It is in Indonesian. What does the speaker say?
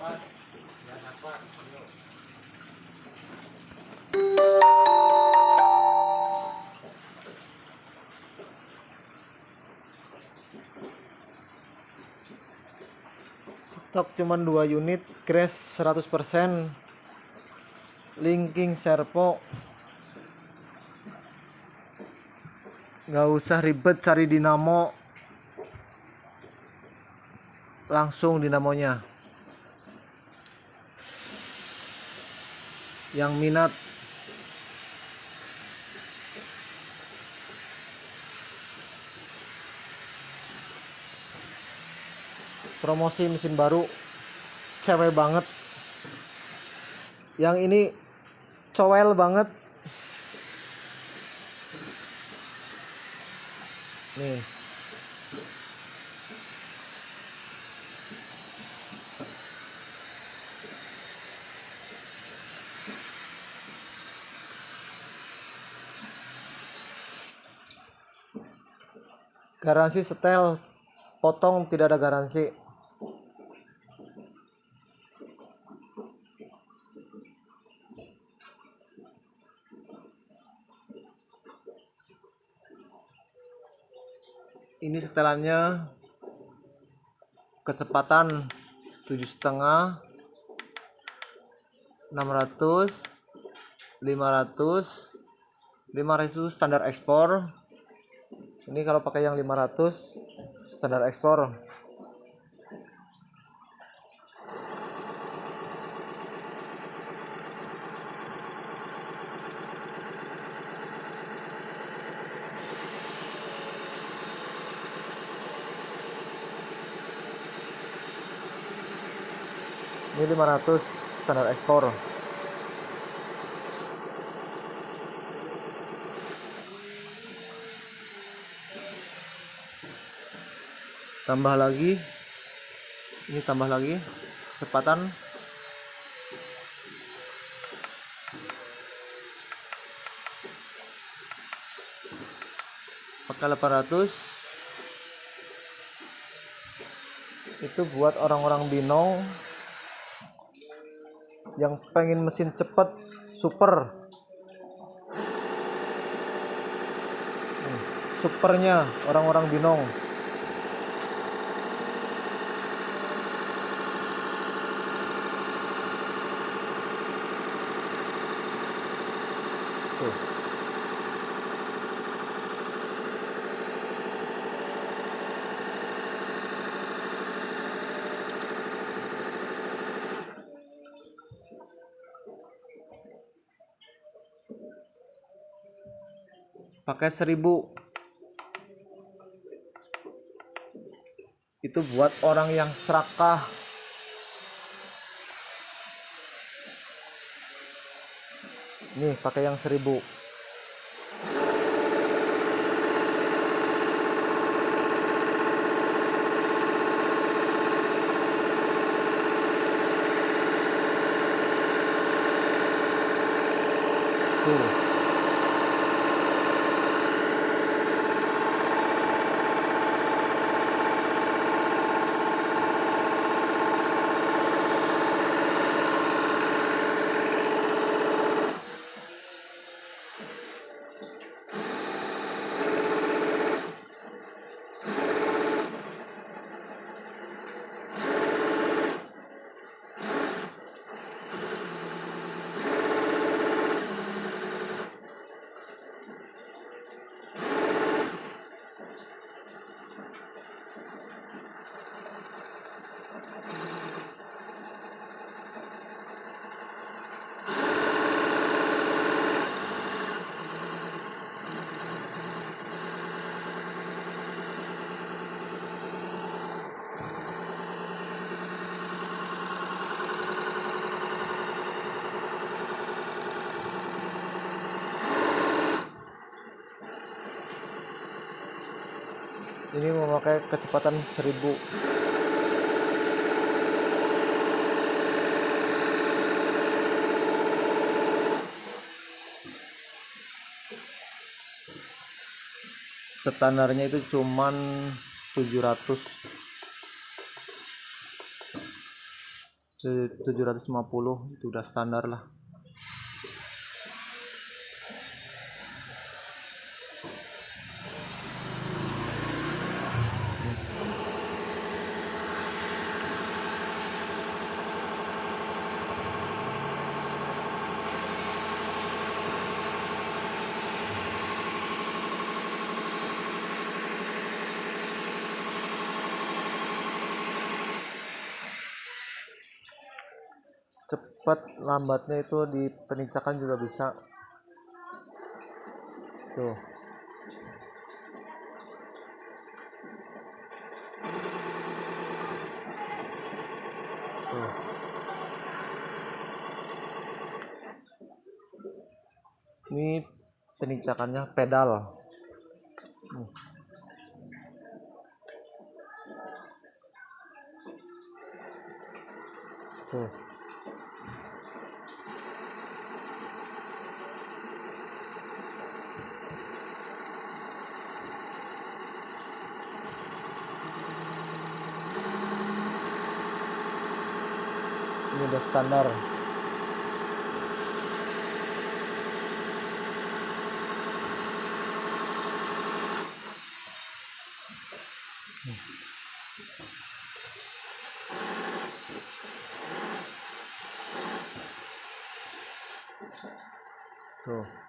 Stok cuman 2 unit, crash 100%, linking servo. Nggak usah ribet cari dinamo, langsung dinamonya. Yang minat promosi mesin baru, cewek banget. Yang ini cowel banget. Nih. Garansi setel, potong tidak ada garansi. Ini setelannya kecepatan 7,5, 600, 500, 500 standar ekspor. Ini kalau pakai yang 500 standar ekspor. Ini 500 standar ekspor. Tambah lagi, ini tambah lagi kecepatan. Pakai 800. Itu buat orang-orang binong yang pengen mesin cepet super. Supernya orang-orang binong. Tuh. Pakai 1000. Itu buat orang yang serakah. Nih pakai yang 1000. Tuh. Ini memakai kecepatan 1000. Standarnya itu cuman 700. 750 itu udah standar lah. Cepat lambatnya itu di penincakan juga bisa tuh. Tuh. Ini penincakannya pedal. Tuh. Ini udah standar. Tuh.